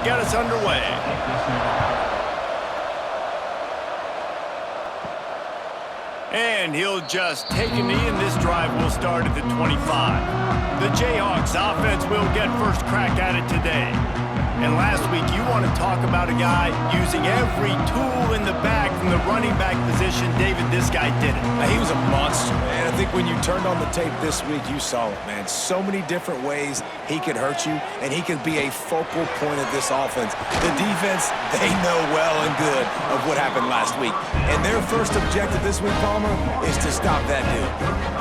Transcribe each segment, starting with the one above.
get us underway. And he'll just take a knee, and this drive will start at the 25. The Jayhawks offense will get first crack at it today. And last week, you want to talk about a guy using every tool in the bag from the running back position. David, this guy did it. He was a monster, man. I think when you turned on the tape this week, you saw it, man. So many different ways he could hurt you, and he could be a focal point of this offense. The defense, they know well and good of what happened last week. And their first objective this week, Palmer, is to stop that dude.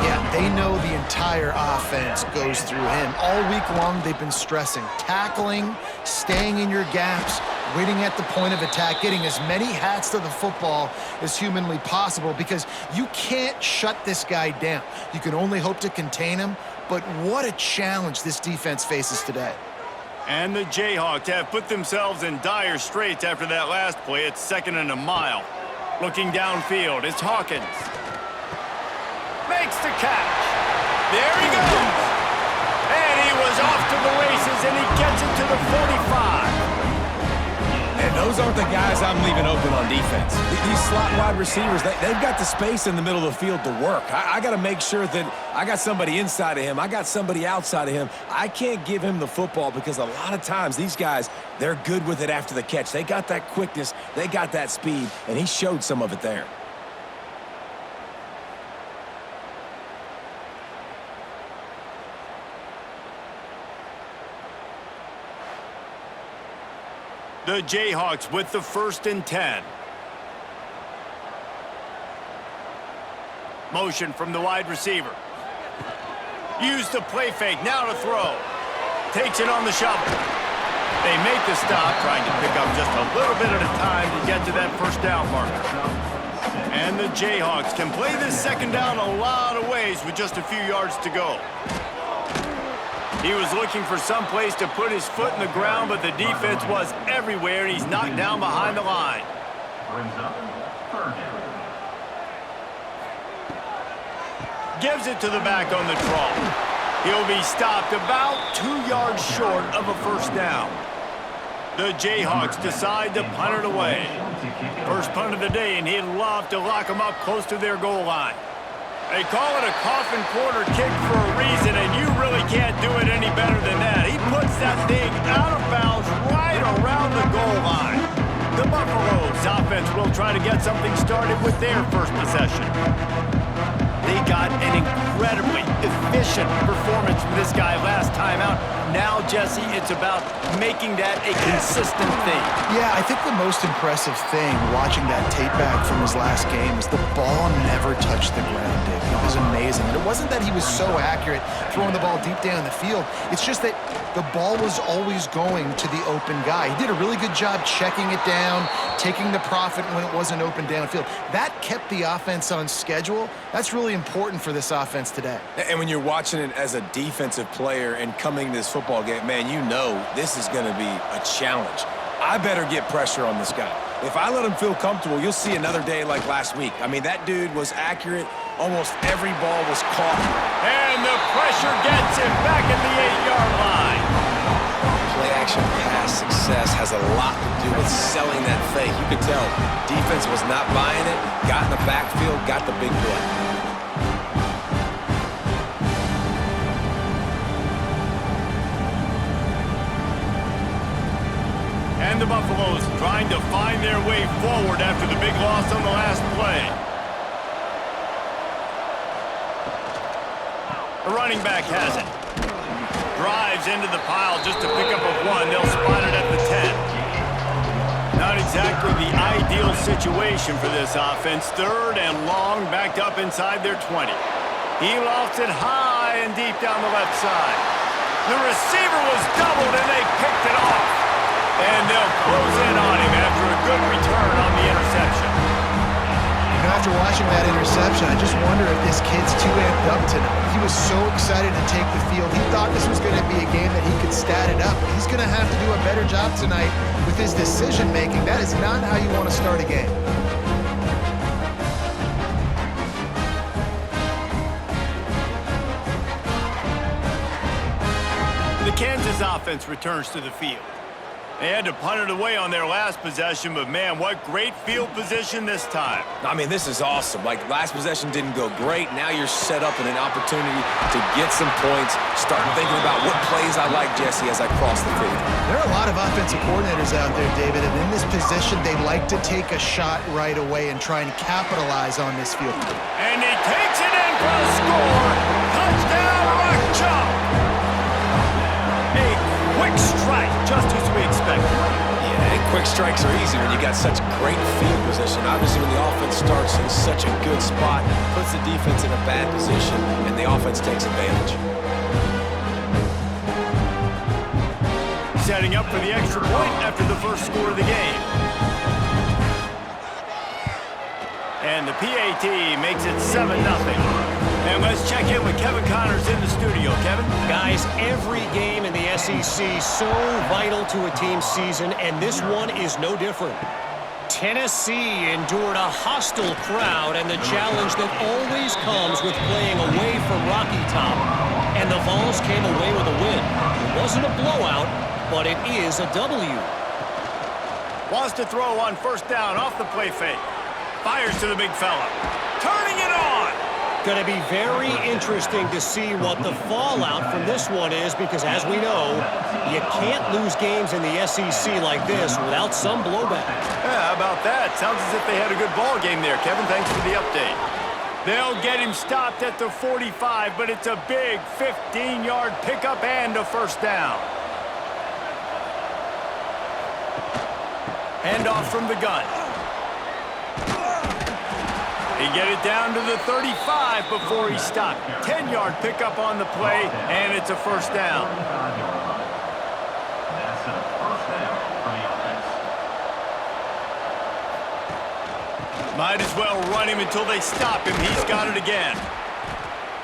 Yeah, they know the entire offense goes through him. All week long, they've been stressing, tackling, staying in your gaps, waiting at the point of attack, getting as many hats to the football as humanly possible, because you can't shut this guy down. You can only hope to contain him, but what a challenge this defense faces today. And the Jayhawks have put themselves in dire straits after that last play. It's 2nd and a mile. Looking downfield, it's Hawkins. Makes the catch. There he goes. And he was off to the races, and he gets it to the 45. And those aren't the guys I'm leaving open on defense. These slot wide receivers, they've got the space in the middle of the field to work. I got to make sure that I got somebody inside of him. I got somebody outside of him. I can't give him the football because a lot of times these guys, they're good with it after the catch. They got that quickness. They got that speed, and he showed some of it there. The Jayhawks with the 1st and 10. Motion from the wide receiver. Use the play fake, now to throw. Takes it on the shovel. They make the stop, trying to pick up just a little bit at a time to get to that first down marker. And the Jayhawks can play this 2nd down a lot of ways with just a few yards to go. He was looking for some place to put his foot in the ground, but the defense was everywhere, and he's knocked down behind the line. Gives it to the back on the draw. He'll be stopped about 2 yards short of a first down. The Jayhawks decide to punt it away. First punt of the day, and he'd love to lock them up close to their goal line. They call it a coffin corner kick for a reason, and you really can't do it any better than that. He puts that thing out of bounds right around the goal line. The Buffaloes offense will try to get something started with their first possession. They got an incredibly efficient performance from this guy last time out. Now, Jesse, it's about making that a consistent thing. Yeah, I think the most impressive thing watching that tape back from his last game is the ball never touched the ground, Dick. It was amazing. And it wasn't that he was so accurate throwing the ball deep down the field. It's just that the ball was always going to the open guy. He did a really good job checking it down, taking the profit when it wasn't open downfield. That kept the offense on schedule. That's really important for this offense today. And when you're watching it as a defensive player and coming to this football game, man, you know this is going to be a challenge. I better get pressure on this guy. If I let him feel comfortable, you'll see another day like last week. I mean, that dude was accurate. Almost every ball was caught. And the pressure gets him back at the 8-yard line. Play-action pass success has a lot to do with selling that fake. You could tell defense was not buying it, got in the backfield, got the big play. And the Buffaloes trying to find their way forward after the big loss on the last play. The running back has it. Drives into the pile just to pick up a 1. They'll spot it at the 10. Not exactly the ideal situation for this offense. 3rd and long, backed up inside their 20. He lofts it high and deep down the left side. The receiver was doubled, and they picked it off. And they'll close in on him after a good return on the interception. You know, after watching that interception, I just wonder if this kid's too amped up tonight. He was so excited to take the field. He thought this was going to be a game that he could stat it up. He's going to have to do a better job tonight with his decision-making. That is not how you want to start a game. The Kansas offense returns to the field. They had to punt it away on their last possession, but man, what great field position this time. I mean, this is awesome. Like, last possession didn't go great. Now you're set up in an opportunity to get some points. Start thinking about what plays I like, Jesse, as I cross the field. There are a lot of offensive coordinators out there, David, and in this position, they like to take a shot right away and try and capitalize on this field. And he takes it in for a score. Touchdown, Rock Chalk. A quick strike, just as we expected. Yeah, and quick strikes are easy when you got such great field position. Obviously, when the offense starts in such a good spot, puts the defense in a bad position, and the offense takes advantage. Setting up for the extra point after the first score of the game. And the PAT makes it 7-0. And let's check in with Kevin Connors in the studio. Kevin? Guys, every game in the SEC so vital to a team's season, and this one is no different. Tennessee endured a hostile crowd and the challenge that always comes with playing away from Rocky Top. And the Vols came away with a win. It wasn't a blowout, but it is a W. Wants to throw on first down off the play fake. Fires to the big fella. Turning it on! Going to be very interesting to see what the fallout from this one is, because as we know, you can't lose games in the SEC like this without some blowback. Yeah, how about that? Sounds as if they had a good ball game there, Kevin. Thanks for the update. They'll get him stopped at the 45, but it's a big 15-yard pickup and a first down. Handoff from the gun. He get it down to the 35 before he stopped. 10-yard pickup on the play, and it's a first down. Might as well run him until they stop him. He's got it again.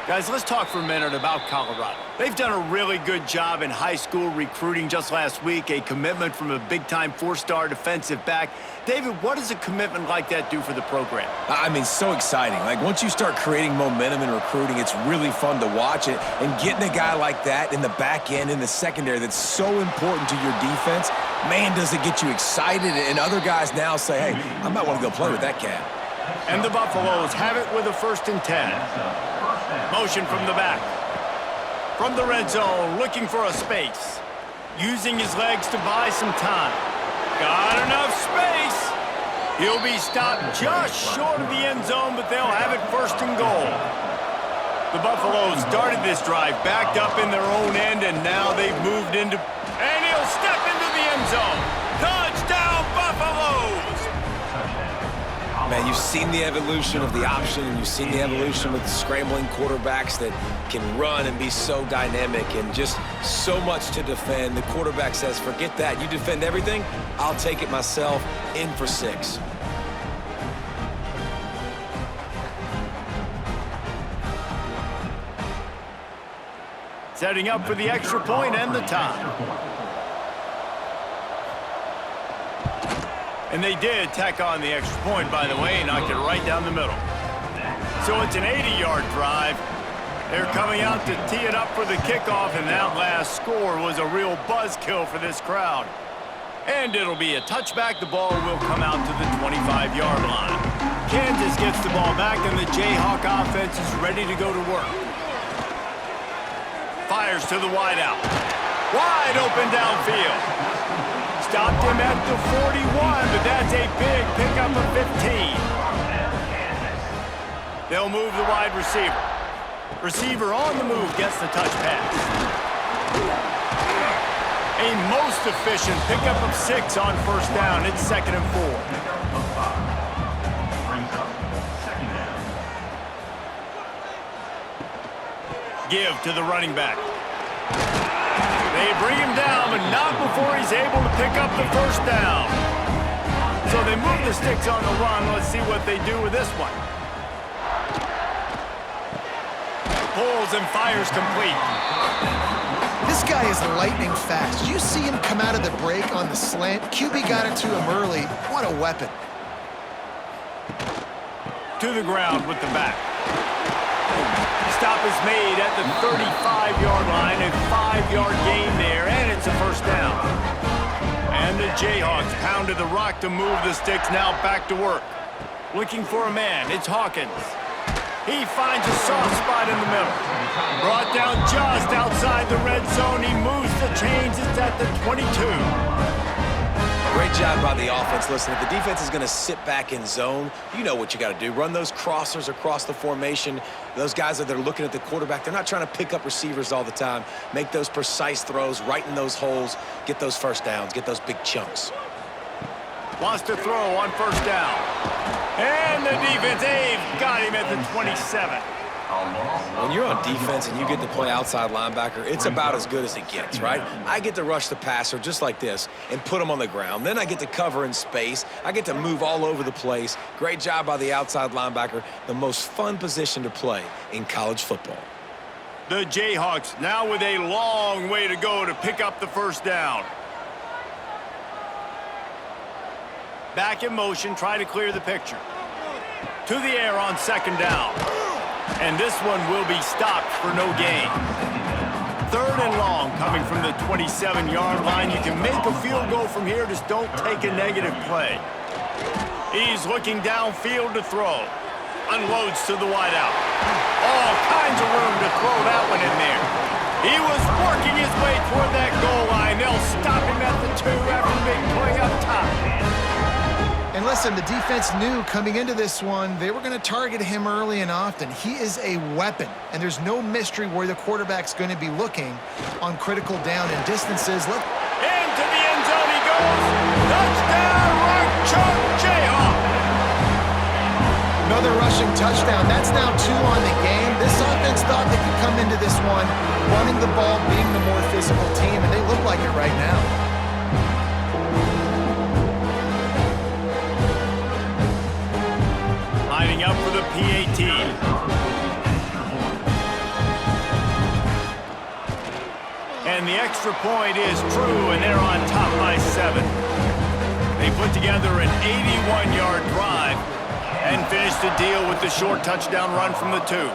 Guys, let's talk for a minute about Colorado. They've done a really good job in high school recruiting. Just last week, a commitment from a big-time four-star defensive back. David, what does a commitment like that do for the program? I mean, so exciting. Like, once you start creating momentum in recruiting, it's really fun to watch it. And getting a guy like that in the back end, in the secondary, that's so important to your defense, man, does it get you excited. And other guys now say, hey, I might want to go play with that cat. And the Buffaloes have it with a 1st and 10. Motion from the back. From the red zone, looking for a space. Using his legs to buy some time. Got enough space. He'll be stopped just short of the end zone, but they'll have it 1st and goal. The Buffaloes started this drive backed up in their own end, and now they've moved into... And he'll step into the end zone. Touchdown, Buffaloes! Man, you've seen the evolution of the option, and you've seen the evolution with the scrambling quarterbacks that can run and be so dynamic and just so much to defend. The quarterback says, forget that. You defend everything, I'll take it myself. In for 6. Setting up for the extra point and the tie. And they did tack on the extra point, by the way, and knocked it right down the middle. So it's an 80-yard drive. They're coming out to tee it up for the kickoff, and that last score was a real buzzkill for this crowd. And it'll be a touchback. The ball will come out to the 25-yard line. Kansas gets the ball back, and the Jayhawk offense is ready to go to work. Fires to the wideout. Wide open downfield. Stopped him at the 41, but that's a big pickup of 15. They'll move the wide receiver. Receiver on the move gets the touch pass. A most efficient pickup of 6 on first down. It's 2nd and 4. Give to the running back. They bring him down, but not before he's able to pick up the first down. So they move the sticks on the run. Let's see what they do with this one. Pulls and fires complete. This guy is lightning fast. Did you see him come out of the break on the slant? QB got it to him early. What a weapon. To the ground with the back. Stop is made at the 35-yard line, a 5-yard gain there, and it's a first down. And Jayhawks pounded the rock to move the sticks, now back to work. Looking for a man, it's Hawkins. He finds a soft spot in the middle. Brought down just outside the red zone. He moves the chains. It's at the 22. Great job by the offense. Listen, if the defense is going to sit back in zone, you know what you got to do. Run those crossers across the formation. Those guys that are looking at the quarterback, they're not trying to pick up receivers all the time. Make those precise throws, right in those holes, get those first downs, get those big chunks. Wants to throw on first down. And the defense, they've got him at the 27. When you're on defense and you get to play outside linebacker, it's about as good as it gets, right? I get to rush the passer just like this and put him on the ground. Then I get to cover in space. I get to move all over the place. Great job by the outside linebacker. The most fun position to play in college football. The Jayhawks now with a long way to go to pick up the first down. Back in motion, try to clear the picture. To the air on second down. And this one will be stopped for no gain. Third and long coming from the 27-yard line. You can make a field goal from here, just don't take a negative play. He's looking downfield to throw. Unloads to the wideout. All kinds of room to throw that one in there. He was working his way toward that goal line. They'll stop him at the 2 after the big play up top. And listen, the defense knew coming into this one, they were going to target him early and often. He is a weapon, and there's no mystery where the quarterback's going to be looking on critical down and distances. Into the end zone he goes. Touchdown, Rock Chalk Jayhawk. Another rushing touchdown. That's now 2 on the game. This offense thought they could come into this one running the ball, being the more physical team, and they look like it right now. Lining up for the PAT. And the extra point is true, and they're on top by 7. They put together an 81-yard drive and finish the deal with the short touchdown run from the 2.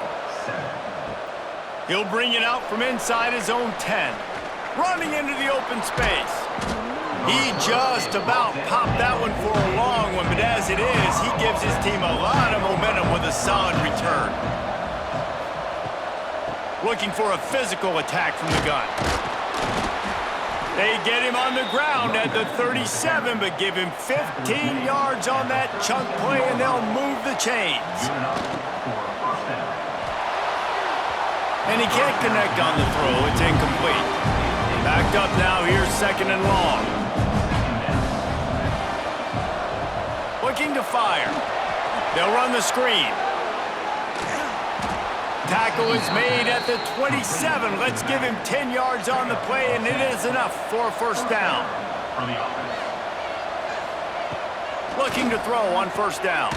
He'll bring it out from inside his own 10. Running into the open space. He just about popped that one for a long one, but as it is, he gives his team a lot of momentum with a solid return. Looking for a physical attack from the gun. They get him on the ground at the 37, but give him 15 yards on that chunk play, and they'll move the chains. And he can't connect on the throw. It's incomplete. Backed up now, here's second and long. Looking to fire. They'll run the screen. Tackle is made at the 27. Let's give him 10 yards on the play, and it is enough for a first down. Looking to throw on first down.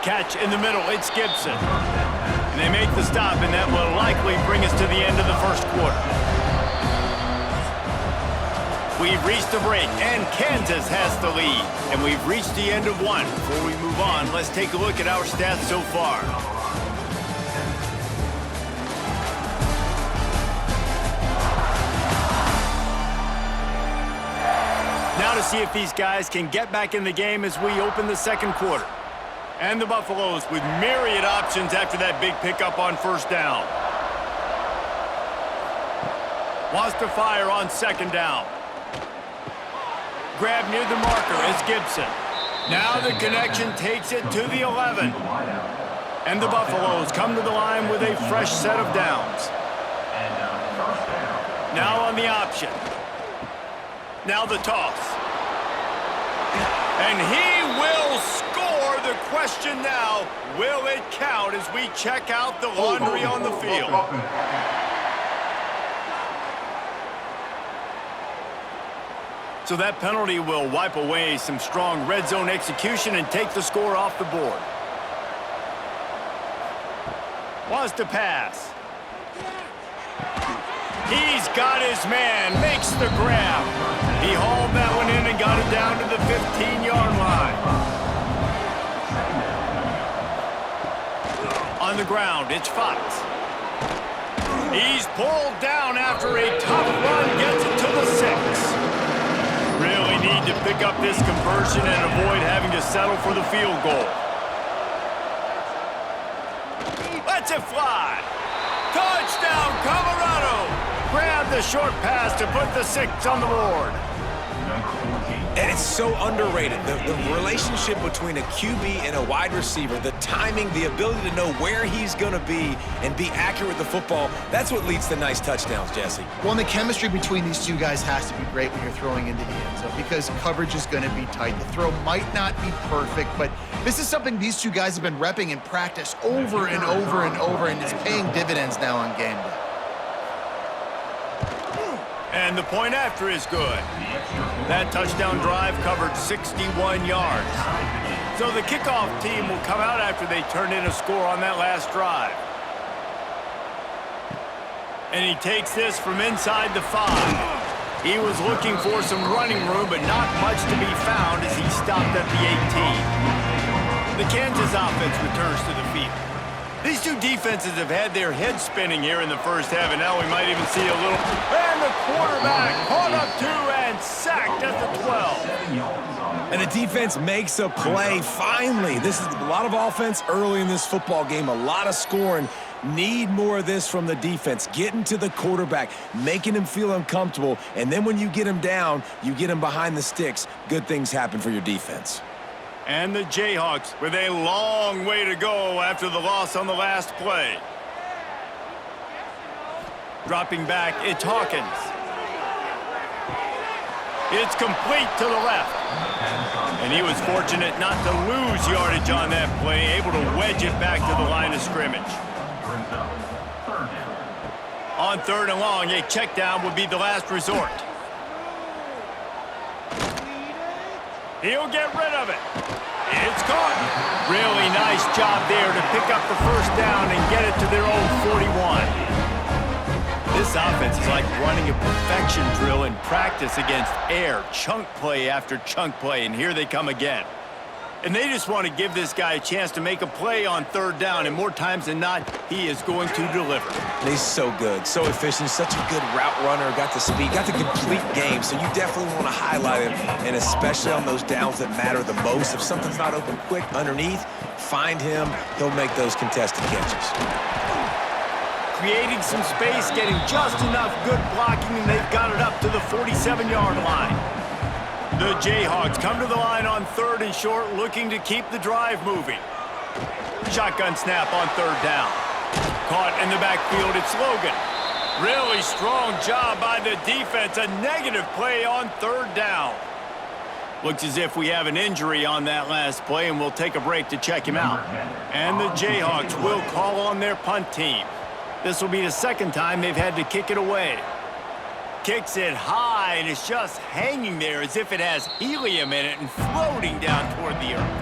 Catch in the middle, it's Gibson. And they make the stop, and that will likely bring us to the end of the first quarter. We've reached the break, and Kansas has the lead. And we've reached the end of one. Before we move on, let's take a look at our stats so far. Now to see if these guys can get back in the game as we open the second quarter. And the Buffaloes with myriad options after that big pickup on first down. Wants to fire on second down. Grab near the marker is Gibson. Now the connection takes it to the 11. And the Buffaloes come to the line with a fresh set of downs. Now on the option. Now the toss. And he will score. The question now, will it count as we check out the laundry on the field? So that penalty will wipe away some strong red zone execution and take the score off the board. Wants to pass. He's got his man, makes the grab. He hauled that one in and got it down to the 15-yard line. On the ground, it's Fox. He's pulled down after a tough run, gets it to the 6. Really need to pick up this conversion and avoid having to settle for the field goal. Lets it fly. Touchdown, Colorado! Grab the short pass to put the 6 on the board. And it's so underrated. The relationship between a QB and a wide receiver, the timing, the ability to know where he's going to be and be accurate with the football, that's what leads to nice touchdowns, Jesse. Well, and the chemistry between these two guys has to be great when you're throwing into the end zone because coverage is going to be tight. The throw might not be perfect, but this is something these two guys have been repping in practice over and over and over, and it's paying dividends now on game day. And the point after is good. That touchdown drive covered 61 yards. So the kickoff team will come out after they turn in a score on that last drive. And he takes this from inside the 5. He was looking for some running room, but not much to be found as he stopped at the 18. The Kansas offense returns to the field. These two defenses have had their heads spinning here in the first half, and now we might even see a little... And the quarterback caught up to and sacked at the 12. And the defense makes a play, finally. This is a lot of offense early in this football game, a lot of scoring. Need more of this from the defense. Getting to the quarterback, making him feel uncomfortable, and then when you get him down, you get him behind the sticks. Good things happen for your defense. And the Jayhawks with a long way to go after the loss on the last play. Dropping back, it's Hawkins. It's complete to the left. And he was fortunate not to lose yardage on that play, able to wedge it back to the line of scrimmage. On 3rd and long, a check down would be the last resort. He'll get rid of it. It's caught. Really nice job there to pick up the first down and get it to their own 41. This offense is like running a perfection drill in practice against air, chunk play after chunk play, and here they come again. And they just want to give this guy a chance to make a play on 3rd down, and more times than not, he is going to deliver. He's so good, so efficient, such a good route runner, got the speed, got the complete game, so you definitely want to highlight him, and especially on those downs that matter the most. If something's not open quick underneath, find him, he'll make those contested catches. Creating some space, getting just enough good blocking, and they've got it up to the 47-yard line. The Jayhawks come to the line on 3rd and short, looking to keep the drive moving. Shotgun snap on 3rd down. Caught in the backfield, it's Logan. Really strong job by the defense. A negative play on 3rd down. Looks as if we have an injury on that last play, and we'll take a break to check him out. And the Jayhawks will call on their punt team. This will be the 2nd time they've had to kick it away. Kicks it high, and it's just hanging there as if it has helium in it and floating down toward the earth.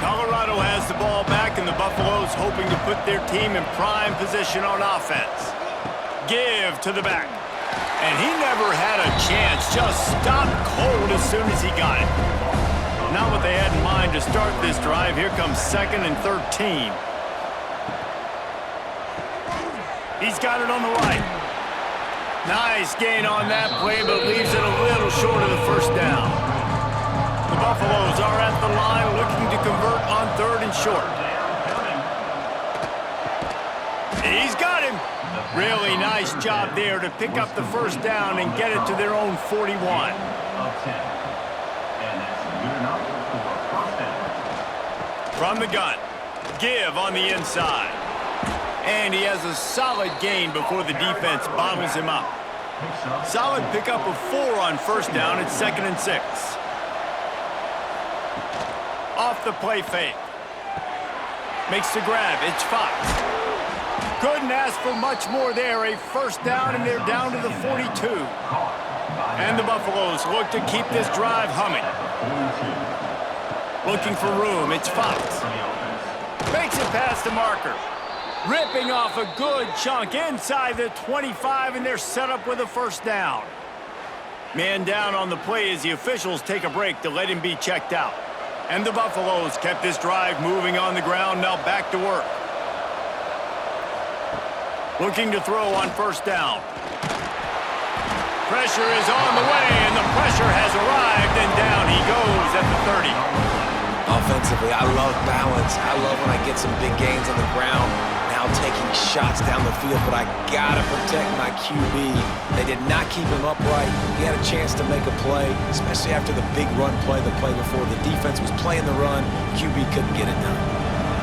Colorado has the ball back, and the Buffaloes hoping to put their team in prime position on offense. Give to the back. And he never had a chance, just stopped cold as soon as he got it. Not what they had in mind to start this drive. Here comes 2nd and 13. He's got it on the right. Nice gain on that play, but leaves it a little short of the first down. The Buffaloes are at the line looking to convert on 3rd and short. He's got him. Really nice job there to pick up the first down and get it to their own 41. From the gun, give on the inside. And he has a solid gain before the defense bottles him up. Solid pickup of 4 on 1st down. It's 2nd and 6. Off the play fake. Makes the grab. It's Fox. Couldn't ask for much more there. A 1st down, and they're down to the 42. And the Buffaloes look to keep this drive humming. Looking for room. It's Fox. Makes it past the marker. Ripping off a good chunk inside the 25, and they're set up with a 1st down. Man down on the play as the officials take a break to let him be checked out. And the Buffaloes kept this drive moving on the ground, now back to work. Looking to throw on 1st down. Pressure is on the way, and the pressure has arrived, and down offensively. I love balance. I love when I get some big gains on the ground, now taking shots down the field, but I gotta protect my QB. They did not keep him upright. He had a chance to make a play, especially after the big run play the play before. The defense was playing the run. QB couldn't get it done.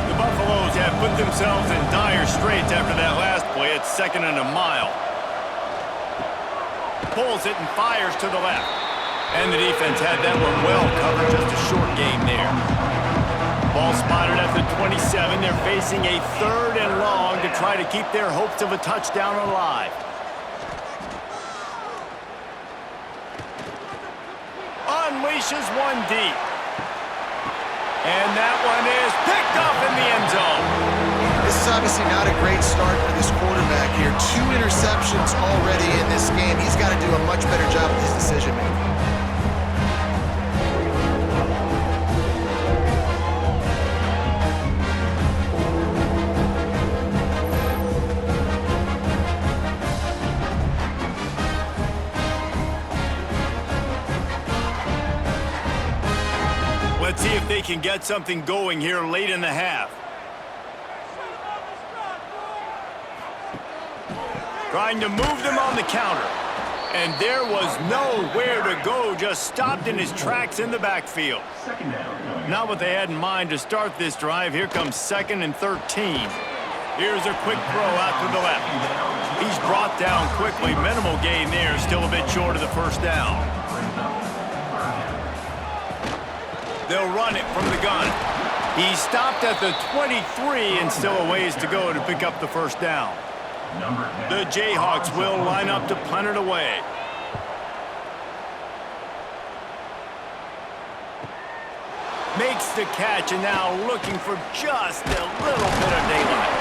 The Buffaloes have put themselves in dire straits after that last play. It's 2nd and a mile. Pulls it and fires to the left. And the defense had that one well covered. Just a short game there. Ball spotted at the 27. They're facing a 3rd and long to try to keep their hopes of a touchdown alive. Unleashes one deep. And that one is picked up in the end zone. This is obviously not a great start for this quarterback here. 2 interceptions already in this game. He's got to do a much better job with his decision-making. Let's see if they can get something going here late in the half. Trying to move them on the counter. And there was nowhere to go, just stopped in his tracks in the backfield. Not what they had in mind to start this drive. Here comes 2nd and 13. Here's a quick throw out to the left. He's brought down quickly. Minimal gain there, still a bit short of the first down. They'll run it from the gun. He stopped at the 23 and still a ways to go to pick up the first down. The Jayhawks will line up to punt it away. Makes the catch and now looking for just a little bit of daylight.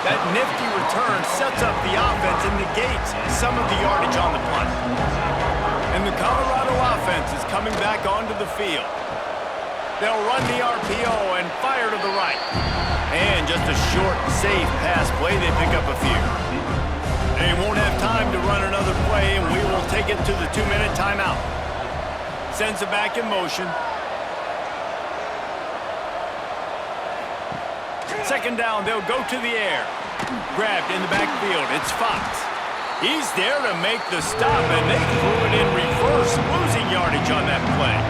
That nifty return sets up the offense and negates some of the yardage on the punt. And the Colorado offense is coming back onto the field. They'll run the RPO and fire to the right. And just a short, safe pass play. They pick up a few. They won't have time to run another play, and we will take it to the 2-minute timeout. Sends it back in motion. 2nd down, they'll go to the air. Grabbed in the backfield, it's Fox. He's there to make the stop, and they threw it in reverse, losing yardage on that play.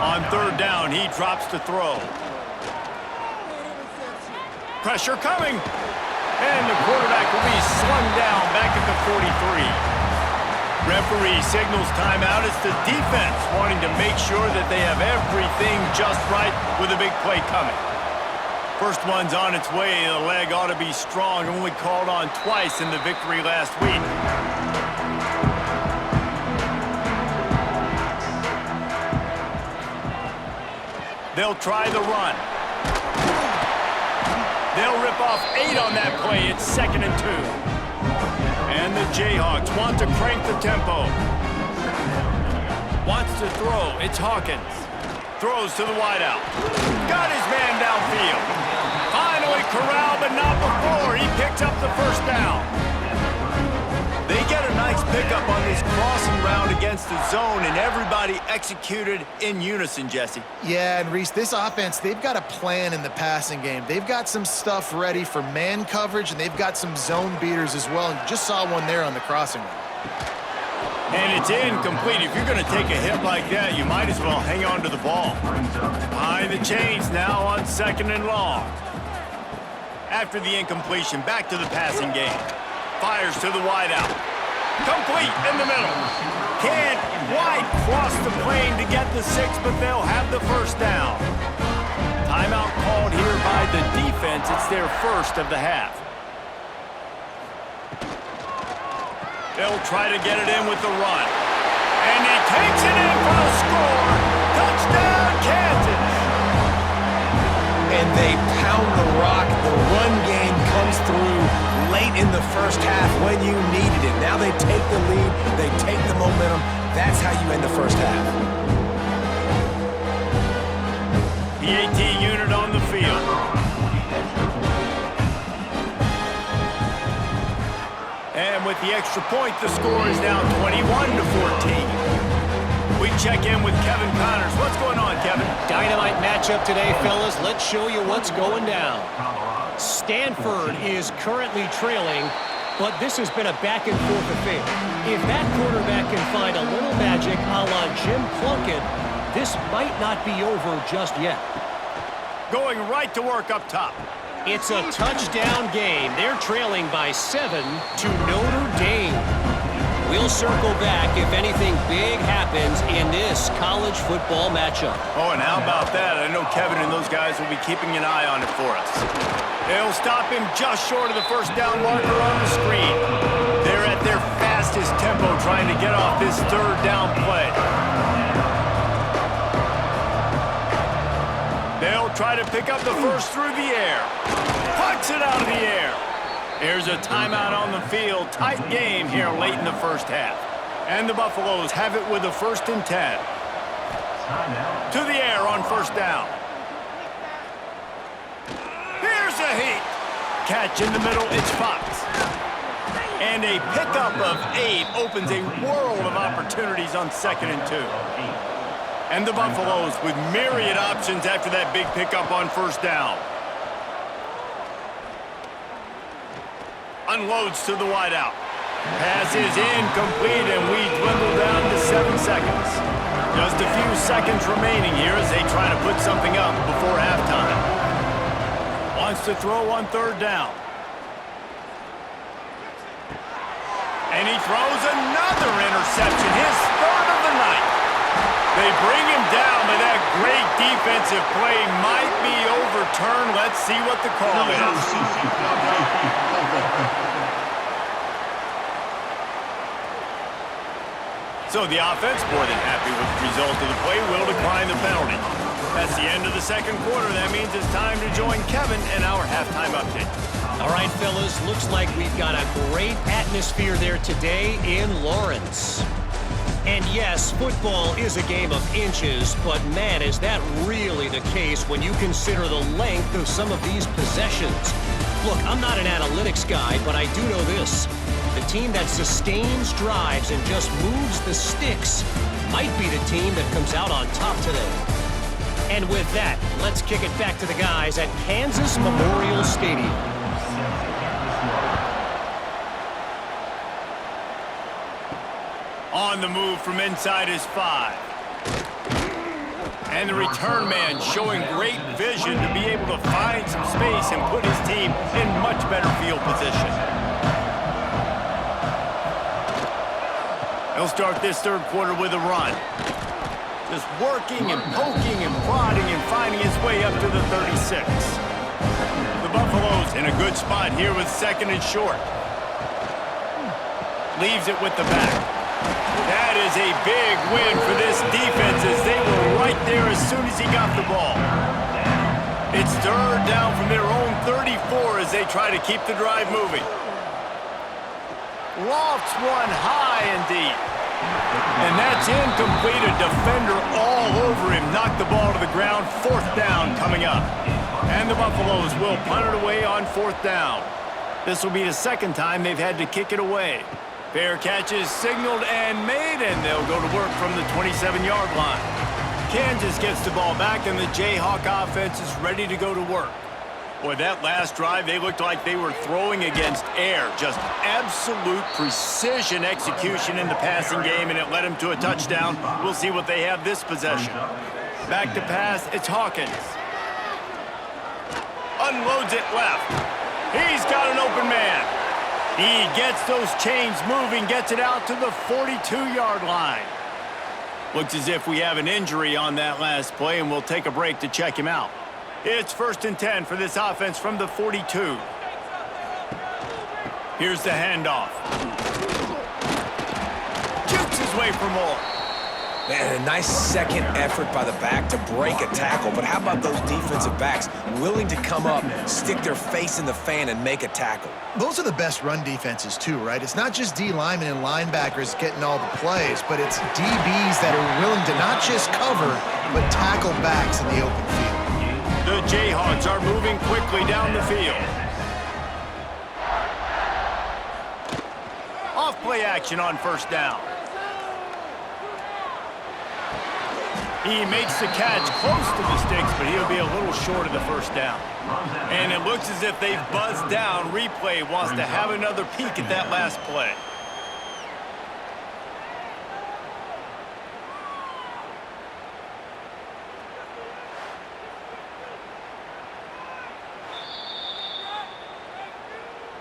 On 3rd down, he drops to throw. Pressure coming. And the quarterback will be slung down back at the 43. Referee signals timeout. It's the defense wanting to make sure that they have everything just right with a big play coming. First one's on its way. The leg ought to be strong. Only called on twice in the victory last week. They'll try the run. They'll rip off 8 on that play. It's 2nd and 2. And the Jayhawks want to crank the tempo. Wants to throw. It's Hawkins. Throws to the wideout. Got his man downfield. Finally corralled, but not before. He picks up the first down. They get a nice pickup on this crossing route against the zone, and everybody executed in unison, Jesse. Yeah, and Reese, this offense, they've got a plan in the passing game. They've got some stuff ready for man coverage, and they've got some zone beaters as well, and just saw one there on the crossing route. And it's incomplete. If you're going to take a hit like that, you might as well hang on to the ball. Behind the chains now on 2nd and long. After the incompletion, back to the passing game. Fires to the wideout. Complete in the middle. Can't quite cross the plane to get the 6, but they'll have the first down. Timeout called here by the defense. It's their first of the half. They'll try to get it in with the run. And he takes it in for a score. Touchdown, Kansas. And they pound the rock. The run game comes through late in the first half when you needed it. Now they take the lead. They take the momentum. That's how you end the first half. PAT unit on the field. And with the extra point, the score is now 21-14. We check in with Kevin Connors. What's going on, Kevin? Dynamite matchup today, fellas. Let's show you what's going down. Stanford is currently trailing, but this has been a back-and-forth affair. If that quarterback can find a little magic a la Jim Plunkett, this might not be over just yet. Going right to work up top. It's a touchdown game. They're trailing by 7 to Notre Dame. We'll circle back if anything big happens in this college football matchup. Oh, and how about that? I know Kevin and those guys will be keeping an eye on it for us. They'll stop him just short of the first down marker on the screen. They're at their fastest tempo trying to get off this third down play. They'll try to pick up the first through the air. Puts it out of the air. There's a timeout on the field. Tight game here late in the first half. And the Buffaloes have it with a 1st and 10. To the air on first down. Here's a heat. Catch in the middle, it's Fox. And a pickup of 8 opens a world of opportunities on 2nd and 2. And the Buffaloes with myriad options after that big pickup on first down. Unloads to the wideout. Pass is incomplete, and we dwindle down to 7 seconds. Just a few seconds remaining here as they try to put something up before halftime. Wants to throw on 3rd down. And he throws another interception, his 3rd of the night. They bring him down, but that great defensive play might be overturned. Let's see what the call is. So the offense, more than happy with the result of the play, will decline the penalty. That's the end of the second quarter. That means it's time to join Kevin and our halftime update. All right, fellas, looks like we've got a great atmosphere there today in Lawrence. And yes, football is a game of inches, but man, is that really the case when you consider the length of some of these possessions. Look, I'm not an analytics guy, but I do know this. The team that sustains drives and just moves the sticks might be the team that comes out on top today. And with that, let's kick it back to the guys at Kansas Memorial Stadium. On the move from inside is 5. And the return man showing great vision to be able to find some space and put his team in much better field position. He'll start this third quarter with a run. Just working and poking and prodding and finding his way up to the 36. The Buffaloes in a good spot here with 2nd and short. Leaves it with the back. That is a big win for this defense as they were right there as soon as he got the ball. It's 3rd down from their own 34 as they try to keep the drive moving. Lofts one high and deep. And that's incomplete. A defender all over him. Knocked the ball to the ground. 4th down coming up. And the Buffaloes will punt it away on 4th down. This will be the 2nd time they've had to kick it away. Fair catch is signaled and made, and they'll go to work from the 27-yard line. Kansas gets the ball back, and the Jayhawk offense is ready to go to work. Boy, that last drive, they looked like they were throwing against air. Just absolute precision execution in the passing game, and it led them to a touchdown. We'll see what they have this possession. Back to pass, it's Hawkins. Unloads it left. He's got an open man. He gets those chains moving, gets it out to the 42-yard line. Looks as if we have an injury on that last play, and we'll take a break to check him out. It's 1st and 10 for this offense from the 42. Here's the handoff. Jukes his way for more. Man, a nice second effort by the back to break a tackle, but how about those defensive backs willing to come up, stick their face in the fan, and make a tackle? Those are the best run defenses, too, right? It's not just D linemen and linebackers getting all the plays, but it's DBs that are willing to not just cover, but tackle backs in the open field. The Jayhawks are moving quickly down the field. Off play action on 1st down. He makes the catch close to the sticks, but he'll be a little short of the first down. And it looks as if they've buzzed down. Replay wants to have another peek at that last play.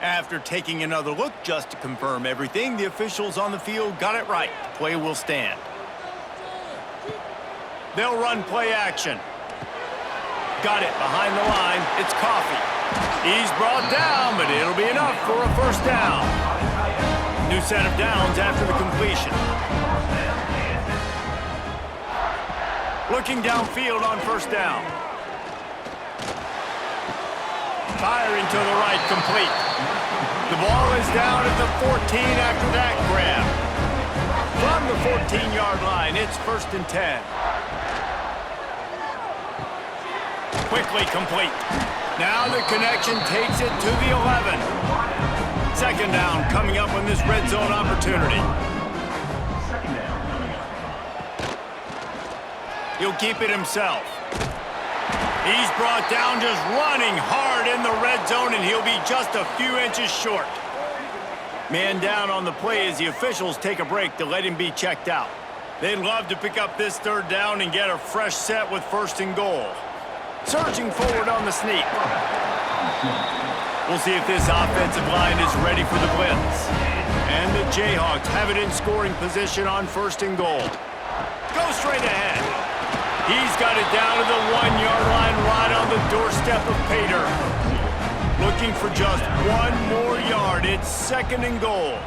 After taking another look just to confirm everything, the officials on the field got it right. The play will stand. They'll run play action. Got it behind the line. It's Coffee. He's brought down, but it'll be enough for a first down. New set of downs after the completion. Looking downfield on first down. Firing to the right, complete. The ball is down at the 14 after that grab. From the 14-yard line, it's 1st and 10. Quickly complete. Now the connection takes it to the 11. 2nd down coming up on this red zone opportunity. He'll keep it himself. He's brought down just running hard in the red zone, and he'll be just a few inches short. Man down on the play as the officials take a break to let him be checked out. They'd love to pick up this 3rd down and get a fresh set with 1st and goal. Surging forward on the sneak. We'll see if this offensive line is ready for the blitz. And the Jayhawks have it in scoring position on 1st and goal. Go straight ahead. He's got it down to the 1-yard line right on the doorstep of Pater. Looking for just 1 more yard. It's 2nd and goal.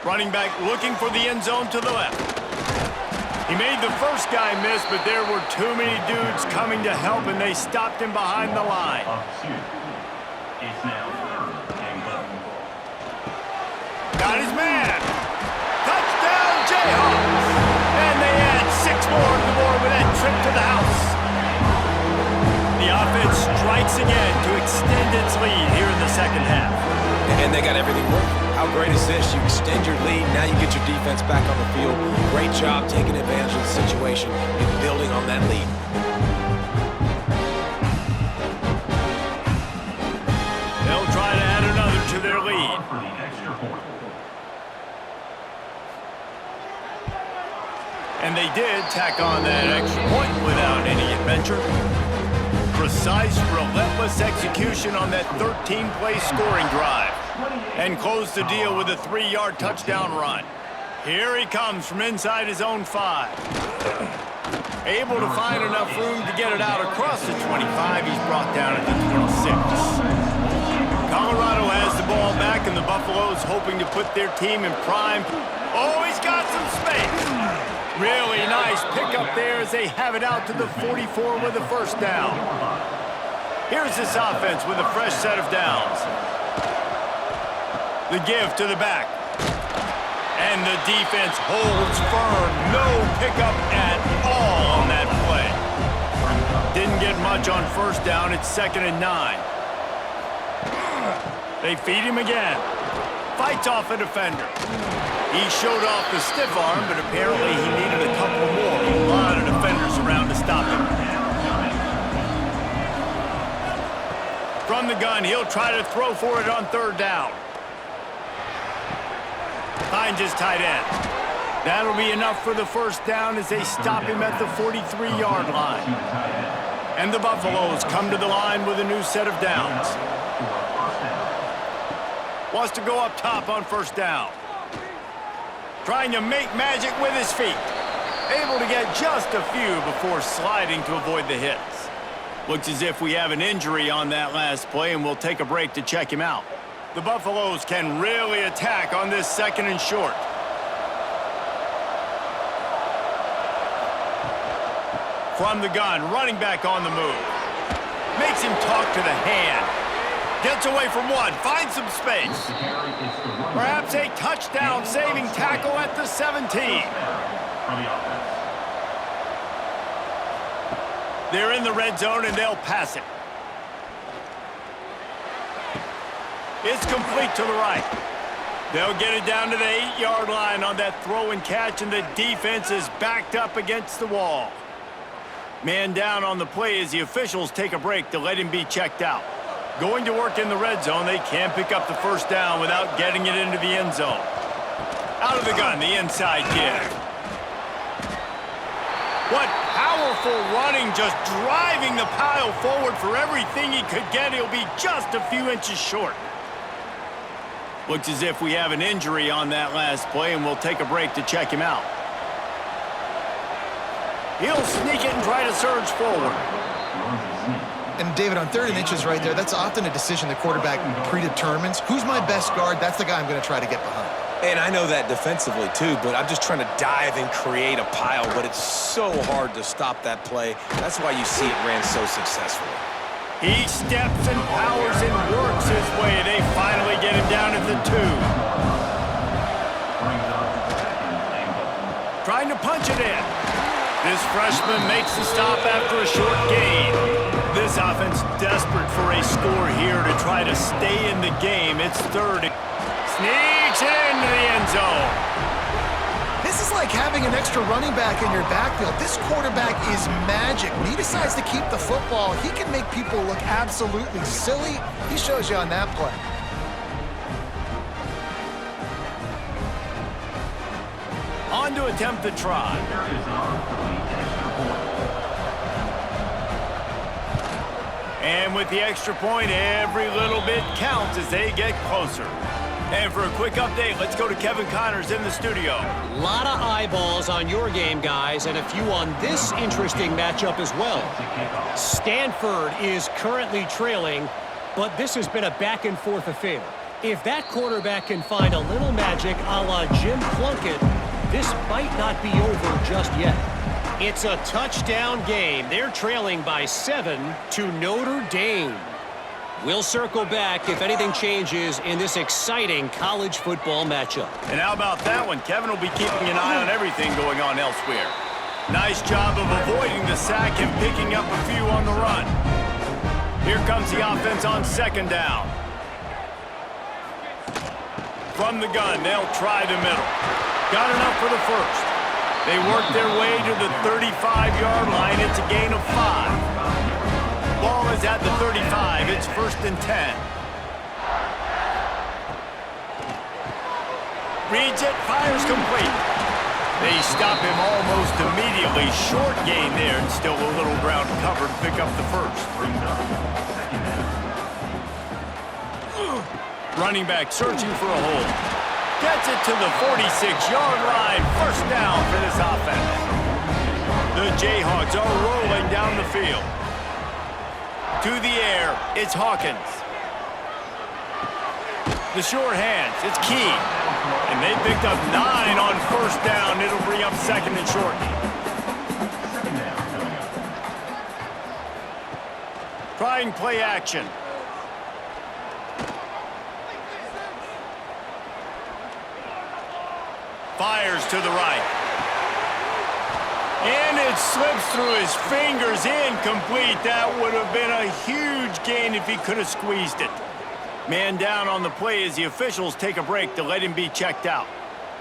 Running back looking for the end zone to the left. He made the first guy miss, but there were too many dudes coming to help, and they stopped him behind the line. Got his man. Touchdown, Jayhawks. And they add 6 more to the board with that trip to the house. The offense strikes again to extend its lead here in the 2nd half. And they got everything working. How great is this? You extend your lead, now you get your defense back on the field. Great job taking advantage of the situation and building on that lead. They'll try to add another to their lead. And they did tack on that extra point without any adventure. Precise, relentless execution on that 13-play scoring drive. And close the deal with a 3-yard touchdown run. Here he comes from inside his own 5. Able to find enough room to get it out across the 25. He's brought down at the 26. Colorado has the ball back, and the Buffaloes hoping to put their team in prime. Oh, he's got some space. Really nice pickup there as they have it out to the 44 with a first down. Here's this offense with a fresh set of downs. The give to the back. And the defense holds firm. No pickup at all on that play. Didn't get much on first down. It's 2nd and 9. They feed him again. Fights off a defender. He showed off the stiff arm, but apparently he needed a couple more. A lot of defenders around to stop him. From the gun, he'll try to throw for it on 3rd down. Finds his tight end. That'll be enough for the first down as they stop him at the 43-yard line. And the Buffaloes come to the line with a new set of downs. Wants to go up top on first down. Trying to make magic with his feet. Able to get just a few before sliding to avoid the hits. Looks as if we have an injury on that last play, and we'll take a break to check him out. The Buffaloes can really attack on this 2nd and short. From the gun, running back on the move. Makes him talk to the hand. Gets away from one, finds some space. Perhaps a touchdown-saving tackle at the 17. They're in the red zone, and they'll pass it. It's complete to the right. They'll get it down to the 8-yard line on that throw and catch, and the defense is backed up against the wall. Man down on the play as the officials take a break to let him be checked out. Going to work in the red zone, they can't pick up the first down without getting it into the end zone. Out of the gun, the inside give. What powerful running, just driving the pile forward for everything he could get. He'll be just a few inches short. Looks as if we have an injury on that last play, and we'll take a break to check him out. He'll sneak it and try to surge forward. And David, on 3rd and inches right there, that's often a decision the quarterback predetermines. Who's my best guard? That's the guy I'm going to try to get behind. And I know that defensively, too, but I'm just trying to dive and create a pile, but it's so hard to stop that play. That's why you see it ran so successfully. He steps and powers and works his way. They finally get him down at the 2. Trying to punch it in. This freshman makes the stop after a short gain. This offense desperate for a score here to try to stay in the game. It's 3rd. Sneaks it into the end zone. This is like having an extra running back in your backfield. This quarterback is magic. When he decides to keep the football, he can make people look absolutely silly. He shows you on that play. On to attempt the try. And with the extra point, every little bit counts as they get closer. And for a quick update, let's go to Kevin Connors in the studio. A lot of eyeballs on your game, guys, and a few on this interesting matchup as well. Stanford is currently trailing, but this has been a back-and-forth affair. If that quarterback can find a little magic a la Jim Plunkett, this might not be over just yet. It's a touchdown game. They're trailing by 7 to Notre Dame. We'll circle back if anything changes in this exciting college football matchup. And how about that one? Kevin will be keeping an eye on everything going on elsewhere. Nice job of avoiding the sack and picking up a few on the run. Here comes the offense on 2nd down. From the gun, they'll try the middle. Got enough for the first. They work their way to the 35-yard line. It's a gain of 5. Ball is at the 35. It's 1st and 10. Reads it, fires complete. They stop him almost immediately. Short gain there, and still a little ground covered to pick up the first. Running back searching for a hole. Gets it to the 46-yard line. 1st down for this offense. The Jayhawks are rolling down the field. To the air, it's Hawkins. The short hands, it's Key. And they picked up 9 on 1st down. It'll bring up 2nd and short. Trying play action. Fires to the right. And it slips through his fingers, incomplete. That would have been a huge gain if he could have squeezed it. Man down on the play as the officials take a break to let him be checked out.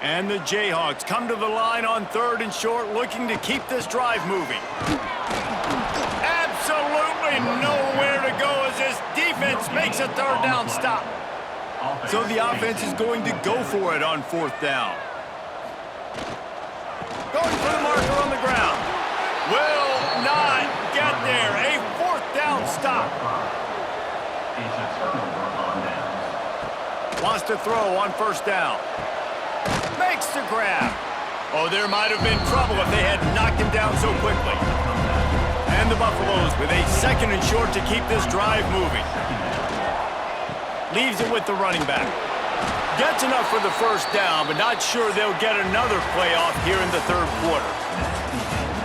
And the Jayhawks come to the line on 3rd and short, looking to keep this drive moving. Absolutely nowhere to go as this defense makes a 3rd down stop. So the offense is going to go for it on 4th down. Going for the marker on the ground. Will not get there. A 4th down stop. Wants to throw on 1st down. Makes the grab. Oh, there might have been trouble if they had knocked him down so quickly. And the Buffaloes with a 2nd and short to keep this drive moving. Leaves it with the running back. Gets enough for the 1st down, but not sure they'll get another play off here in the 3rd quarter.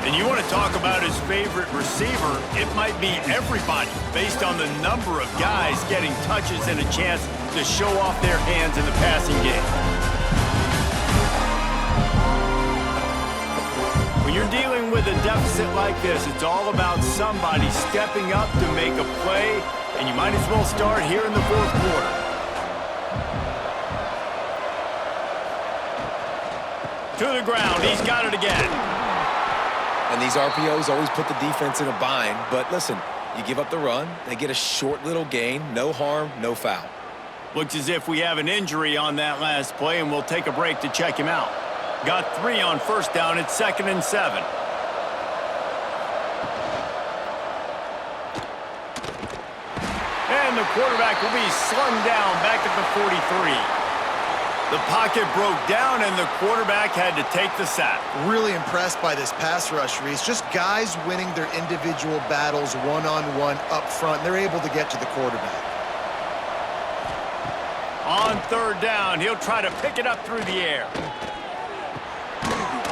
And you want to talk about his favorite receiver, it might be everybody, based on the number of guys getting touches and a chance to show off their hands in the passing game. When you're dealing with a deficit like this, it's all about somebody stepping up to make a play, and you might as well start here in the 4th quarter. To the ground. He's got it again. And these RPOs always put the defense in a bind. But listen, you give up the run, they get a short little gain, no harm, no foul. Looks as if we have an injury on that last play, and we'll take a break to check him out. Got 3 on first down. It's 2nd and 7. And the quarterback will be slung down back at the 43. The pocket broke down, and the quarterback had to take the sack. Really impressed by this pass rush, Reese. Just guys winning their individual battles one-on-one up front. They're able to get to the quarterback. On 3rd down, he'll try to pick it up through the air.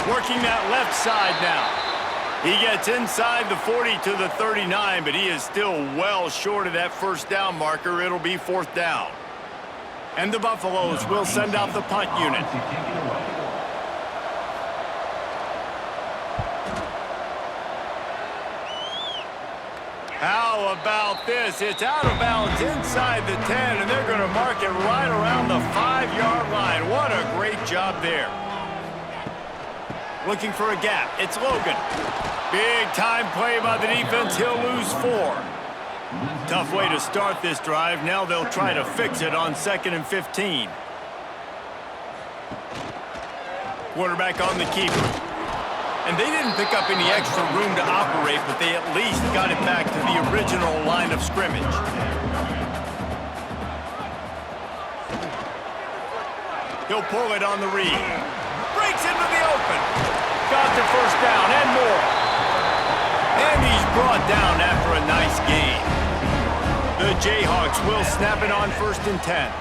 Working that left side now. He gets inside the 40 to the 39, but he is still well short of that first down marker. It'll be 4th down. And the Buffaloes will send out the punt unit. How about this? It's out of bounds inside the 10, and they're going to mark it right around the 5-yard line. What a great job there. Looking for a gap. It's Logan. Big time play by the defense. He'll lose 4. Tough way to start this drive. Now they'll try to fix it on 2nd and 15. Quarterback on the keeper. And they didn't pick up any extra room to operate, but they at least got it back to the original line of scrimmage. He'll pull it on the read. Breaks into the open. Got the first down and more. And he's brought down after a nice gain. The Jayhawks will snap it on 1st and 10.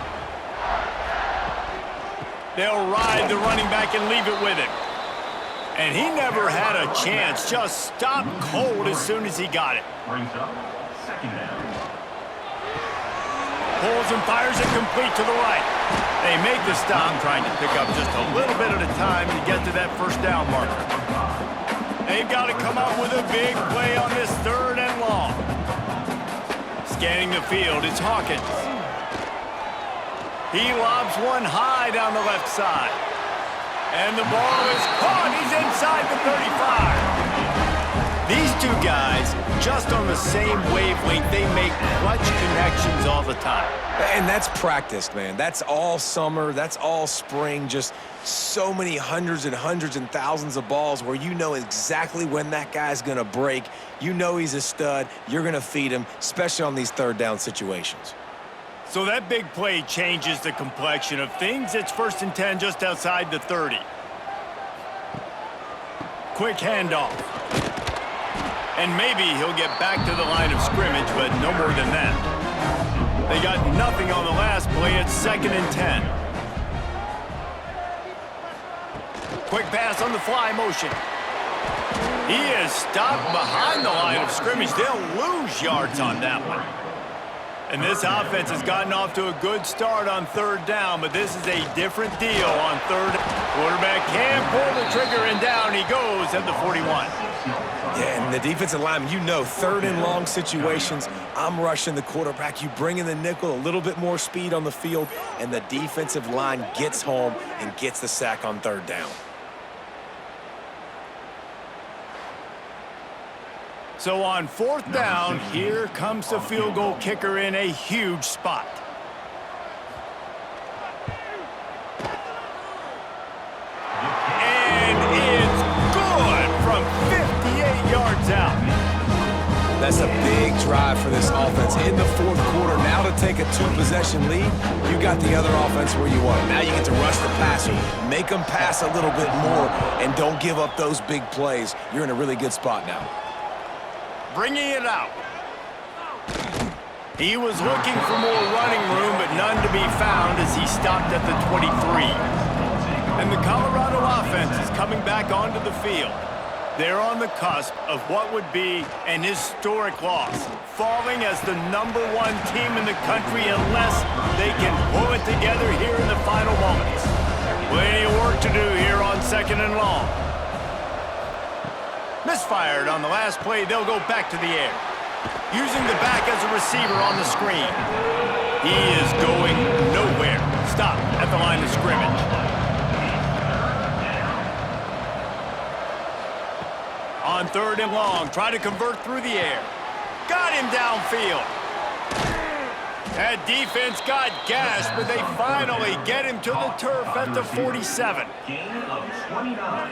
They'll ride the running back and leave it with him. And he never had a chance. Just stopped cold as soon as he got it. Brings up 2nd down. Pulls and fires it complete to the right. They make the stop, trying to pick up just a little bit at a time to get to that first down marker. They've got to come up with a big play on this 3rd and long. Scanning the field, it's Hawkins. He lobs one high down the left side. And the ball is caught. He's inside the 35. These 2 guys, just on the same wavelength, they make clutch connections all the time. And that's practiced, man. That's all summer. That's all spring. Just so many hundreds and thousands of balls where you know exactly when that guy's going to break. You know he's a stud. You're going to feed him, especially on these 3rd down situations. So that big play changes the complexion of things. It's 1st and 10 just outside the 30. Quick handoff. And maybe he'll get back to the line of scrimmage, but no more than that. They got nothing on the last play. It's 2nd and 10. Quick pass on the fly motion. He is stopped behind the line of scrimmage. They'll lose yards on that one. And this offense has gotten off to a good start on 3rd down, but this is a different deal on 3rd. Quarterback can pull the trigger, and down he goes at the 41. Yeah, and the defensive lineman, you know, 3rd and long situations, I'm rushing the quarterback. You bring in the nickel, a little bit more speed on the field, and the defensive line gets home and gets the sack on 3rd down. So on 4th down, here comes the field goal kicker in a huge spot. And it's good from 58 yards out. That's a big drive for this offense in the 4th quarter. Now to take a 2-possession lead, you got the other offense where you want it. Now you get to rush the passer, make them pass a little bit more, and don't give up those big plays. You're in a really good spot now. Bringing it out. He was looking for more running room, but none to be found as he stopped at the 23. And the Colorado offense is coming back onto the field. They're on the cusp of what would be an historic loss, falling as the #1 team in the country unless they can pull it together here in the final moments. Plenty of work to do here on 2nd and long. Misfired on the last play, they'll go back to the air. Using the back as a receiver on the screen. He is going nowhere. Stop at the line of scrimmage. On 3rd and long, try to convert through the air. Got him downfield. That defense got gassed, but they finally get him to the turf at the 47.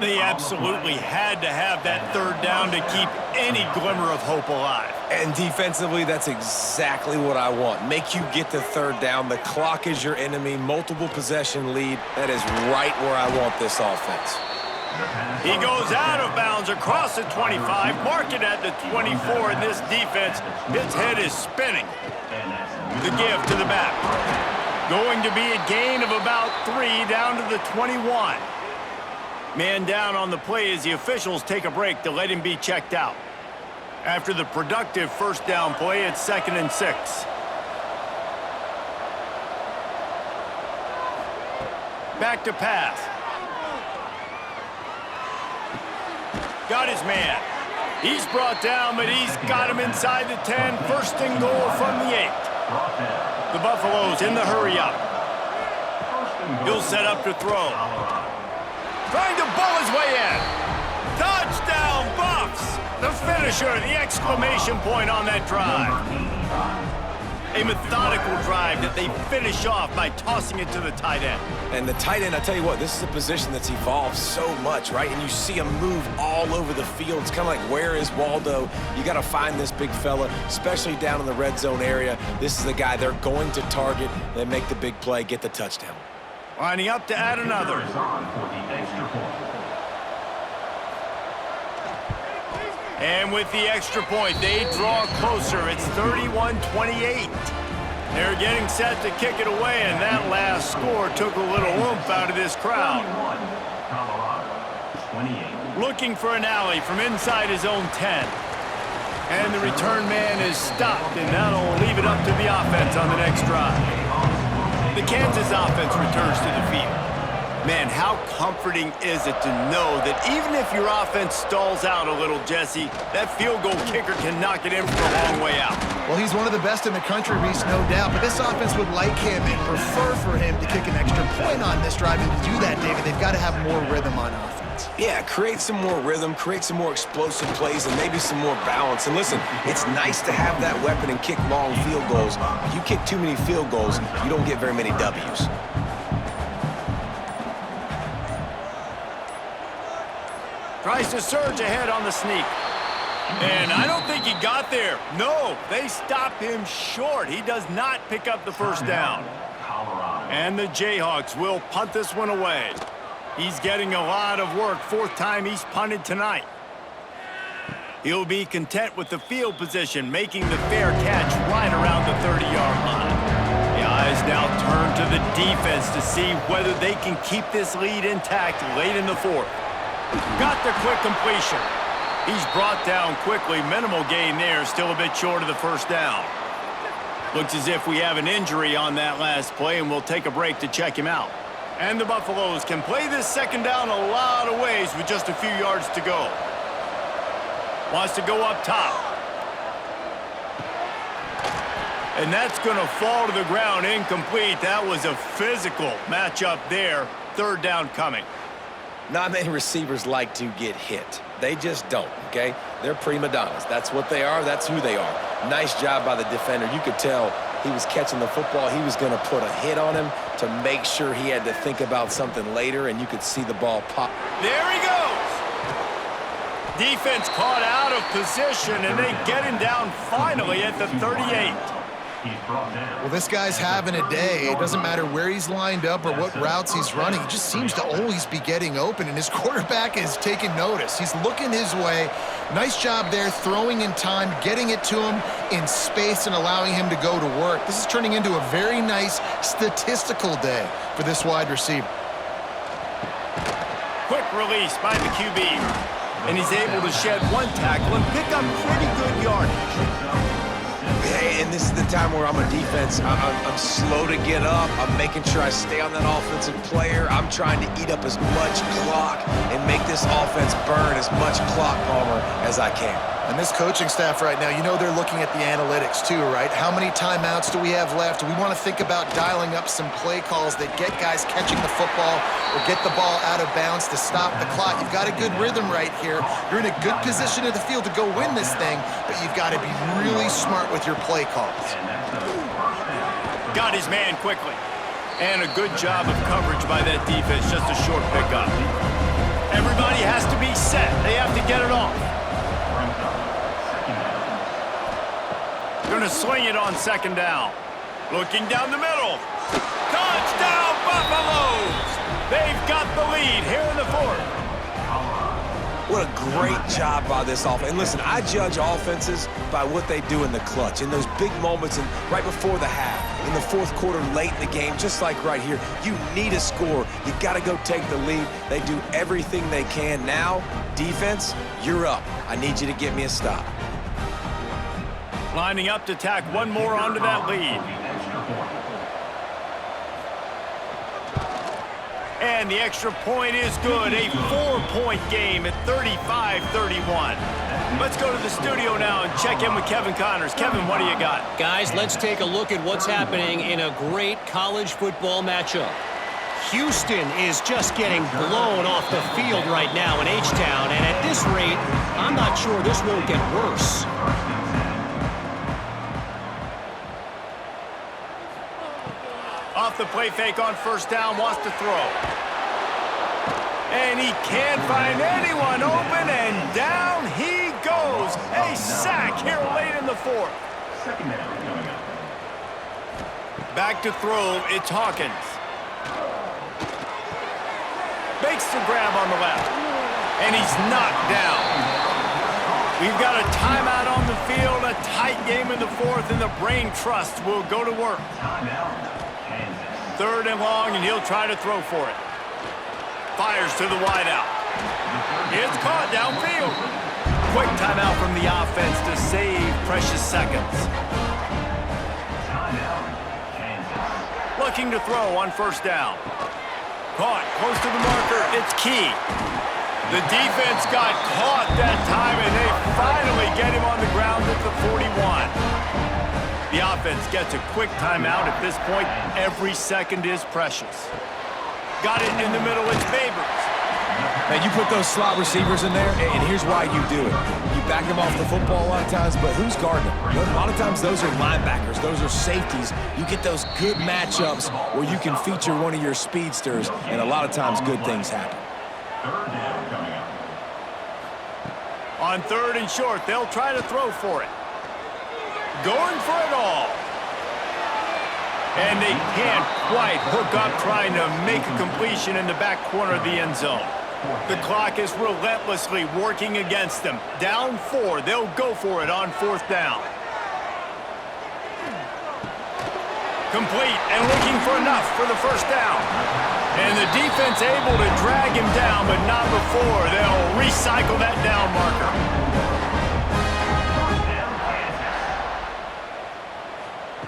They absolutely had to have that 3rd down to keep any glimmer of hope alive. And defensively, that's exactly what I want. Make you get the 3rd down. The clock is your enemy. Multiple possession lead. That is right where I want this offense. He goes out of bounds across the 25, mark it at the 24, and this defense, its head is spinning. The give to the back. Going to be a gain of about 3 down to the 21. Man down on the play as the officials take a break to let him be checked out. After the productive 1st down play, it's 2nd and 6. Back to pass. Got his man. He's brought down, but he's got him inside the 10. 1st and goal from the 8. The Buffaloes in the hurry-up. He'll set up to throw. Trying to bull his way in. Touchdown, Buffs! The finisher, the exclamation point on that drive. A methodical drive that they finish off by tossing it to the tight end. And the tight end, I tell you what, this is a position that's evolved so much, right? And you see him move all over the field. It's kind of like, where is Waldo? You got to find this big fella, especially down in the red zone area. This is the guy they're going to target. They make the big play, get the touchdown. Lining up to add another. And with the extra point, they draw closer. It's 31-28. They're getting set to kick it away, and that last score took a little oomph out of this crowd. Looking for an alley from inside his own 10. And the return man is stopped, and that'll leave it up to the offense on the next drive. The Kansas offense returns to the field. Man, how comforting is it to know that even if your offense stalls out a little, Jesse, that field goal kicker can knock it in from a long way out. Well, he's one of the best in the country, Reese, no doubt. But this offense would like him and prefer for him to kick an extra point on this drive. And to do that, David, they've got to have more rhythm on offense. Yeah, create some more rhythm, create some more explosive plays, and maybe some more balance. And listen, it's nice to have that weapon and kick long field goals. If you kick too many field goals, you don't get very many W's. Tries to surge ahead on the sneak. And I don't think he got there. No, they stop him short. He does not pick up the 1st down. And the Jayhawks will punt this one away. He's getting a lot of work. 4th time he's punted tonight. He'll be content with the field position, making the fair catch right around the 30-yard line. The eyes now turn to the defense to see whether they can keep this lead intact late in the 4th. Got the quick completion. He's brought down quickly. Minimal gain there, still a bit short of the 1st down. Looks as if we have an injury on that last play, and we'll take a break to check him out. And the Buffaloes can play this 2nd down a lot of ways with just a few yards to go. Wants to go up top. And that's going to fall to the ground incomplete. That was a physical matchup there. 3rd down coming. Not many receivers like to get hit. They just don't, okay? They're prima donnas. That's what they are. That's who they are. Nice job by the defender. You could tell he was catching the football. He was going to put a hit on him to make sure he had to think about something later, and you could see the ball pop. There he goes. Defense caught out of position, and they get him down finally at the 38. Well, this guy's having a day. It doesn't matter where he's lined up or what routes he's running. He just seems to always be getting open, and his quarterback is taking notice. He's looking his way. Nice job there, throwing in time, getting it to him in space and allowing him to go to work. This is turning into a very nice statistical day for this wide receiver. Quick release by the QB. And he's able to shed one tackle and pick up pretty good yardage. Hey, and this is the time where I'm a defense. I'm slow to get up. I'm making sure I stay on that offensive player. I'm trying to eat up as much clock and make this offense burn as much clock, Palmer, as I can. And this coaching staff right now, you know they're looking at the analytics too, right? How many timeouts do we have left? We want to think about dialing up some play calls that get guys catching the football or get the ball out of bounds to stop the clock. You've got a good rhythm right here. You're in a good position of the field to go win this thing, but you've got to be really smart with your play calls. Got his man quickly. And a good job of coverage by that defense, just a short pickup. Everybody has to be set. They have to get it off. Going to swing it on second down. Looking down the middle. Touchdown, Buffaloes! They've got the lead here in the fourth. What a great job by this offense. And listen, I judge offenses by what they do in the clutch, in those big moments and right before the half, in the fourth quarter, late in the game, just like right here. You need a score. You got to go take the lead. They do everything they can. Now, defense, you're up. I need you to get me a stop. Lining up to tack one more onto that lead. And the extra point is good. A 4-point game at 35-31. Let's go to the studio now and check in with Kevin Connors. Kevin, what do you got? Guys, let's take a look at what's happening in a great college football matchup. Houston is just getting blown off the field right now in H-Town, and at this rate, I'm not sure this won't get worse. Off the play fake on first down, wants to throw. And he can't find anyone open, and down he goes. A sack here late in the fourth. Second down coming up. Back to throw, it's Hawkins. Makes the grab on the left, and he's knocked down. We've got a timeout on the field, a tight game in the fourth, and the brain trust will go to work. Timeout. Third and long, and he'll try to throw for it. Fires to the wideout. It's caught downfield. Quick timeout from the offense to save precious seconds. Timeout. Kansas. Looking to throw on first down. Caught close to the marker. It's Key. The defense got caught that time, and they finally get him on the ground at the 41. The offense gets a quick timeout at this point. Every second is precious. Got it in the middle. It's Babers. Now, you put those slot receivers in there, and here's why you do it. You back them off the football a lot of times, but who's guarding them? A lot of times, those are linebackers. Those are safeties. You get those good matchups where you can feature one of your speedsters, and a lot of times, good things happen. Third down coming up. On third and short, they'll try to throw for it. Going for it all. And they can't quite hook up trying to make a completion in the back corner of the end zone. The clock is relentlessly working against them. Down 4, they'll go for it on fourth down. Complete and looking for enough for the first down. And the defense able to drag him down, but not before. They'll recycle that down marker.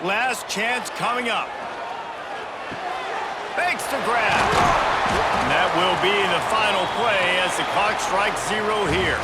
Last chance coming up. Makes the grab. And that will be the final play as the clock strikes 0 here.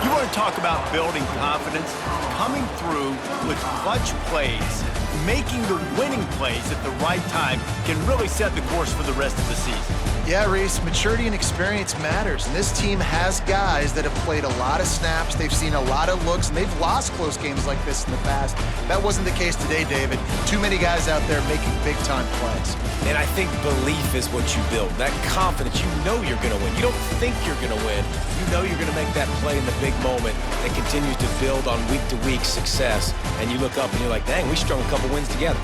You want to talk about building confidence? Coming through with clutch plays, making the winning plays at the right time can really set the course for the rest of the season. Yeah, Reese, maturity and experience matters. And this team has guys that have played a lot of snaps. They've seen a lot of looks, and they've lost close games like this in the past. That wasn't the case today, David. Too many guys out there making big-time plays. And I think belief is what you build. That confidence, you know you're going to win. You don't think you're going to win. You know you're going to make that play in the big moment that continues to build on week-to-week success. And you look up and you're like, dang, we strung a couple wins together.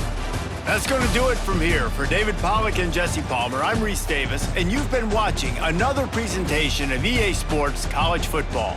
That's going to do it from here. For David Pollack and Jesse Palmer, I'm Reese Davis, and you've been watching another presentation of EA Sports College Football.